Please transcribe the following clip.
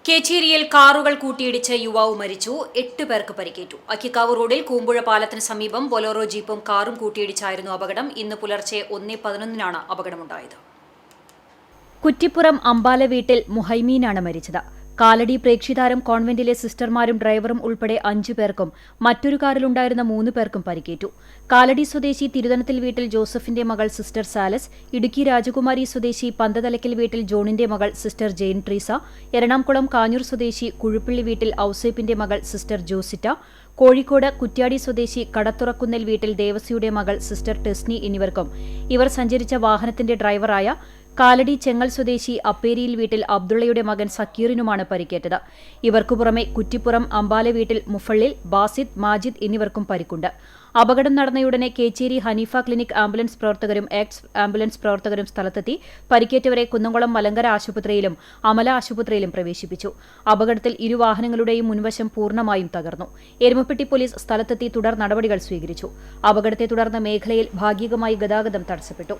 കേച്ചേരിയിൽ കാറുകൾ കൂട്ടിയിടിച്ച് യുവാവ് മരിച്ചു. 8 പേർക്ക് പരിക്കേറ്റു. അക്കിക്കാവ് റോഡിൽ കൂമ്പുഴ പാലത്തിന് സമീപം ബൊലോറോ ജീപ്പും കാറും കൂട്ടിയിടിച്ചായിരുന്നു അപകടം. ഇന്ന് പുലർച്ചെ 1:11 അപകടമുണ്ടായത്. കുറ്റിപ്പുറം അമ്പാല വീട്ടിൽ മുഹൈമീനാണ് മരിച്ചത്. കാലടി പ്രേക്ഷിതാരം കോൺവെന്റിലെ സിസ്റ്റർമാരും ഡ്രൈവറും ഉൾപ്പെടെ 5 പേർക്കും മറ്റൊരു കാറിലുണ്ടായിരുന്ന 3 പേർക്കും പരിക്കേറ്റു. കാലടി സ്വദേശി തിരുതനത്തിൽ വീട്ടിൽ ജോസഫിന്റെ മകൾ സിസ്റ്റർ സാലസ്, ഇടുക്കി രാജകുമാരി സ്വദേശി പന്തതലയ്ക്കൽ വീട്ടിൽ ജോണിന്റെ മകൾ സിസ്റ്റർ ജെയിൻ ട്രീസ, എറണാകുളം കാഞ്ഞൂർ സ്വദേശി കുഴുപ്പിള്ളി വീട്ടിൽ ഔസേപ്പിന്റെ മകൾ സിസ്റ്റർ ജോസിറ്റ, കോഴിക്കോട് കുറ്റ്യാടി സ്വദേശി കടത്തുറക്കുന്നൽ വീട്ടിൽ ദേവസിയുടെ മകൾ സിസ്റ്റർ ടെസ്നി എന്നിവർക്കും ഇവർ സഞ്ചരിച്ച വാഹനത്തിന്റെ ഡ്രൈവറായ കാലടി ചെങ്ങൽ സ്വദേശി അപ്പേരിയിൽ വീട്ടിൽ അബ്ദുള്ളയുടെ മകൻ സക്കീറിനുമാണ് പരിക്കേറ്റത്. ഇവർക്കു പുറമെ കുറ്റിപ്പുറം അമ്പാല വീട്ടിൽ മുഫള്ളിൽ, ബാസിദ്, മാജിദ് എന്നിവർക്കും പരിക്കുണ്ട്. അപകടം നടന്നയുടനെ കേച്ചേരി ഹനീഫ ക്ലിനിക് ആംബുലൻസ് പ്രവർത്തകരും എക്സ് ആംബുലൻസ് പ്രവർത്തകരും സ്ഥലത്തെത്തി പരിക്കേറ്റവരെ കുന്നംകുളം മലങ്കര ആശുപത്രിയിലും അമല ആശുപത്രിയിലും പ്രവേശിപ്പിച്ചു. അപകടത്തിൽ ഇരുവാഹനങ്ങളുടെയും മുൻവശം പൂർണ്ണമായും തകർന്നു. എരുമപ്പെട്ടി പോലീസ് സ്ഥലത്തെത്തി തുടർ നടപടികൾ സ്വീകരിച്ചു. അപകടത്തെ തുടർന്ന് മേഖലയിൽ ഭാഗികമായി ഗതാഗതം തടസ്സപ്പെട്ടു.